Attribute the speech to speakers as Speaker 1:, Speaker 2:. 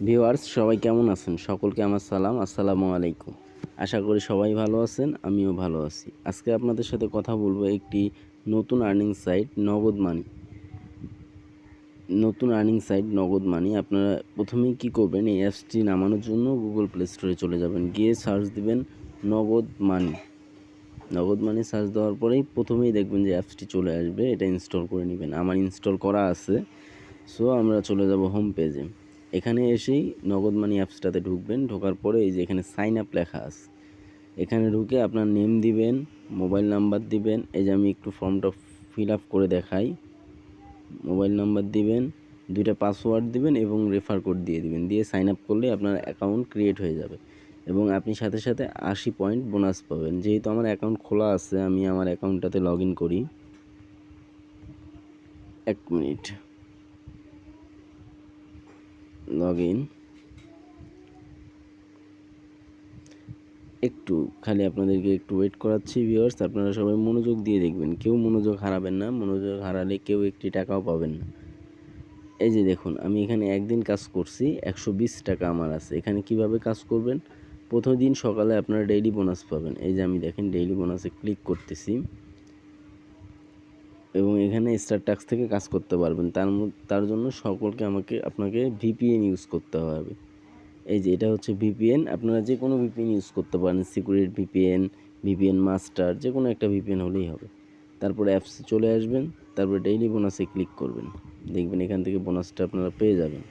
Speaker 1: Viewers সবাই কেমন আছেন? সকলকে আমার সালাম, আসসালামু আলাইকুম। আশা করি সবাই ভালো আছেন, আমিও ভালো আছি। আজকে আপনাদের সাথে কথা বলবো একটি নতুন আর্নিং সাইট নগদ মানি। নগদ মানি আপনারা প্রথমেই কী করবেন, এই অ্যাপসটি নামানোর জন্য গুগল প্লে স্টোরে চলে যাবেন, গিয়ে সার্চ দিবেন নগদ মানি। নগদ মানি সার্চ দেওয়ার পরেই প্রথমেই দেখবেন যে অ্যাপসটি চলে আসবে, এটা ইনস্টল করে নেবেন। আমার ইনস্টল করা আছে। সো আমরা চলে যাব হোম পেজে। এখানে এসেই নগদ মানি অ্যাপসটাতে ঢুকবেন। ঢোকার পরে এই যে এখানে সাইন আপ লেখা আছে, এখানে ঢুকে আপনার নেম দিবেন, মোবাইল নাম্বার দিবেন। এই যে আমি একটু ফর্মটা ফিল আপ করে দেখাই। মোবাইল নাম্বার দিবেন, 2টা পাসওয়ার্ড দিবেন এবং রেফার কোড দিয়ে দিবেন। দিয়ে সাইন আপ করলে আপনার অ্যাকাউন্ট ক্রিয়েট হয়ে যাবে এবং আপনি সাথে সাথে 80 পয়েন্ট বোনাস পাবেন। যেহেতু আমার অ্যাকাউন্ট খোলা আছে, আমি আমার অ্যাকাউন্টটাতে লগ ইন করি। 1 মিনিট, লগ ইন। একটু খালি আপনাদেরকে একটু ওয়েট করাচ্ছি ভিউয়ার্স, আপনারা সবাই মনোযোগ দিয়ে দেখবেন, কেউ মনোযোগ হারাবেন না। মনোযোগ হারালে কেউ একটি টাকাও পাবেন না। এই যে দেখুন, আমি এখানে একদিন কাজ করছি, 120 টাকা আমার আছে। এখানে কিভাবে কাজ করবেন, প্রথম দিন সকালে আপনারা ডেইলি বোনাস পাবেন। এই যে আমি দেখেন ডেইলি বোনাসে ক্লিক করতেছি এবং এখানে স্টার টাস্ক থেকে কাজ করতে পারবেন। তার জন্য আপনাকে ভিপিএন ইউজ করতে হবে। এই যে এটা হচ্ছে ভিপিএন, আপনারা যে কোনো ভিপিএন ইউজ করতে পারেন, সিকিউরিটি ভিপিএন, ভিপিএন মাস্টার, যে কোনো একটা ভিপিএন হলেই হবে। তারপরে অ্যাপসে চলে আসবেন, তারপরে ডেইলি বোনাসে ক্লিক করবেন, দেখবেন এখান থেকে বোনাসটা আপনারা পেয়ে যাবেন।